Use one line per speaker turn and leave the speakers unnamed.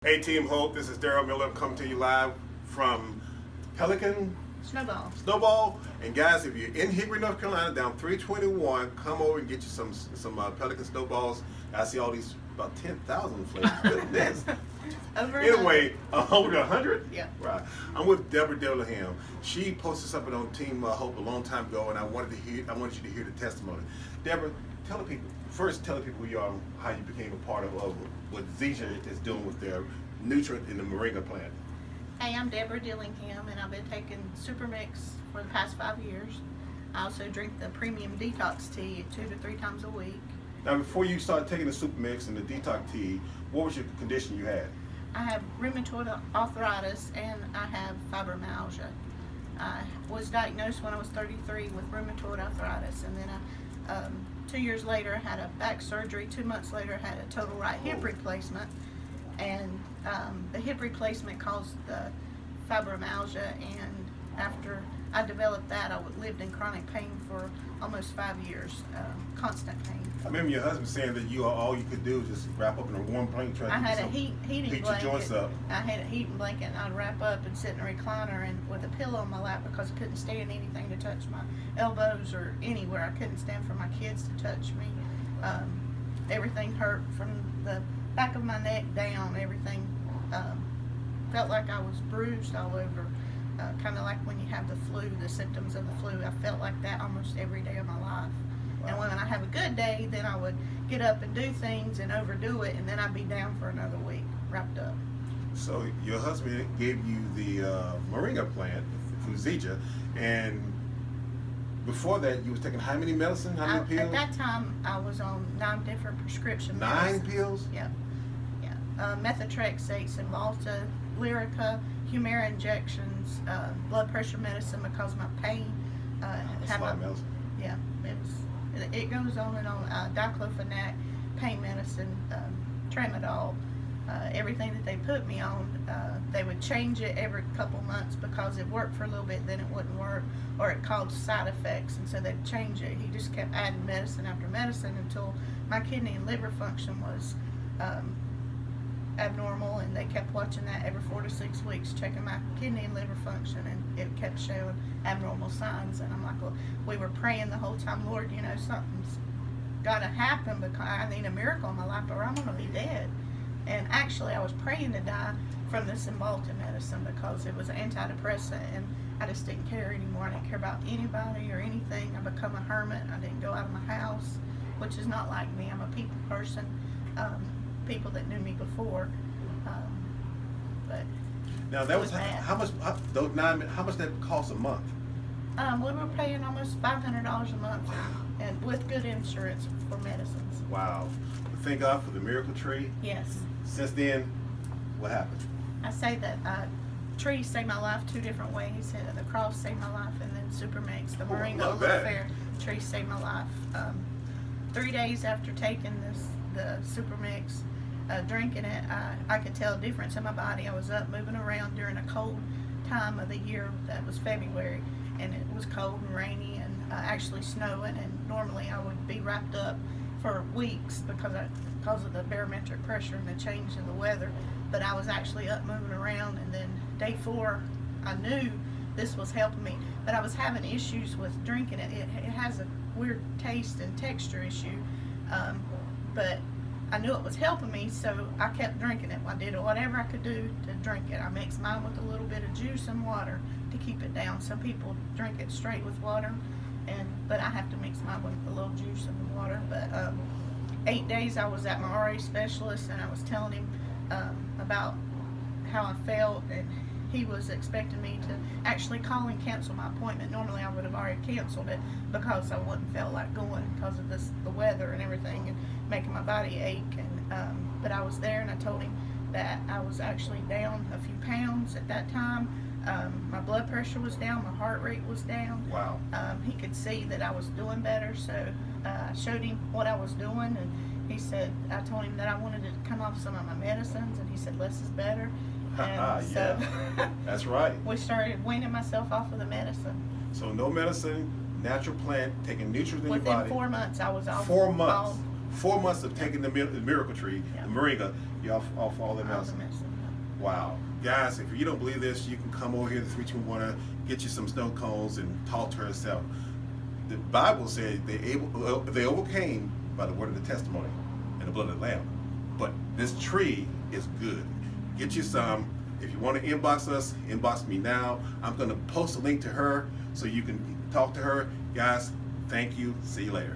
Hey Team Hope, this is Daryl Miller coming to you live from Pelican Snowball. And guys, if you're in Hickory, North Carolina, down 321, come over and get you some Pelican Snowballs. I see all these, about 10,000 flavors. Goodness. Anyway, over 100?
Yeah.
Right. I'm with Deborah Dillingham. She posted something on Team Hope a long time ago, and I wanted you to hear the testimony. Deborah, tell the people who you are, and how you became a part of what Zija is doing with their nutrient in the moringa plant.
Hey, I'm Deborah Dillingham, and I've been taking Super Mix for the past 5 years. I also drink the premium detox tea 2 to 3 times a week.
Now, before you started taking the Super Mix and the detox tea, what was your condition you had?
I have rheumatoid arthritis and I have fibromyalgia. I was diagnosed when I was 33 with rheumatoid arthritis, and then I, 2 years later, had a back surgery. 2 months later, had a total right hip replacement, and the hip replacement caused the fibromyalgia, and after I developed that, I lived in chronic pain for almost 5 years, constant pain.
I remember your husband saying that all you could do was just wrap up in a warm blanket.
I had a heating
heat
blanket.
Your joints up.
I had a heating blanket, and I'd wrap up and sit in a recliner and with a pillow on my lap because I couldn't stand anything to touch my elbows or anywhere. I couldn't stand for my kids to touch me. Everything hurt from the back of my neck down. Everything felt like I was bruised all over. Kind of like when you have the flu, the symptoms of the flu. I felt like that almost every day of my life. Wow. And when I have a good day, then I would get up and do things and overdo it, and then I'd be down for another week, wrapped up.
So your husband gave you the moringa plant from Zija, and before that, you was taking how many medicine? How many pills?
At that time, I was on 9 different prescription
9
medicines.
pills?
Yeah. Methotrexate, Cymbalta, Lyrica, Humira injections, blood pressure medicine because of my pain.
That's a lot of medicine.
Yeah, it goes on and on. Diclofenac, pain medicine, tramadol, everything that they put me on, they would change it every couple months because it worked for a little bit, then it wouldn't work, or it caused side effects, and so they'd change it. He just kept adding medicine after medicine until my kidney and liver function was abnormal, and they kept watching that every 4 to 6 weeks, checking my kidney and liver function, and it kept showing abnormal signs. And I'm like, well, we were praying the whole time, Lord, you know, something's got to happen because I need a miracle in my life or I'm going to be dead. And actually, I was praying to die from the Cymbalta medicine because it was an antidepressant, and I just didn't care anymore. I didn't care about anybody or anything. I become a hermit. I didn't go out of my house, which is not like me. I'm a people person. People that knew me before, but
now that was how much that cost a month?
We were paying almost $500 a month, and with good insurance for medicines.
Wow! But thank God for the miracle tree.
Yes.
Since then, what happened?
I say that trees saved my life 2 different ways. The cross saved my life, and then Super Mix, the moringa fair tree saved my life. 3 days after taking the Super Mix, drinking it, I could tell a difference in my body. I was up moving around during a cold time of the year. That was February, and it was cold and rainy and actually snowing, and normally I would be wrapped up for weeks because of the barometric pressure and the change in the weather, but I was actually up moving around. And then day 4, I knew this was helping me, but I was having issues with drinking it. It has a weird taste and texture issue, but I knew it was helping me, so I kept drinking it. I did whatever I could do to drink it. I mixed mine with a little bit of juice and water to keep it down. Some people drink it straight with water, but I have to mix mine with a little juice and water. But 8 days I was at my RA specialist, and I was telling him about how I felt, and he was expecting me to actually call and cancel my appointment. Normally I would have already canceled it because I wouldn't feel like going because of the weather and everything, and making my body ache. And but I was there, and I told him that I was actually down a few pounds at that time. My blood pressure was down, my heart rate was down.
Wow.
He could see that I was doing better, so I showed him what I was doing, and he said, I told him that I wanted to come off some of my medicines, and he said less is better. And so
that's right.
We started weaning myself off of the medicine.
So no medicine, natural plant, taking nutrients in your
Within
body.
4 months, I was off.
4 months. 4 months of taking the miracle tree, the moringa, you're off all the medicine. Wow. Guys, if you don't believe this, you can come over here to 321, get you some snow cones and talk to herself. The Bible says they overcame by the word of the testimony and the blood of the Lamb. But this tree is good. Get you some. If you want to inbox us, inbox me now. I'm going to post a link to her so you can talk to her. Guys, thank you. See you later.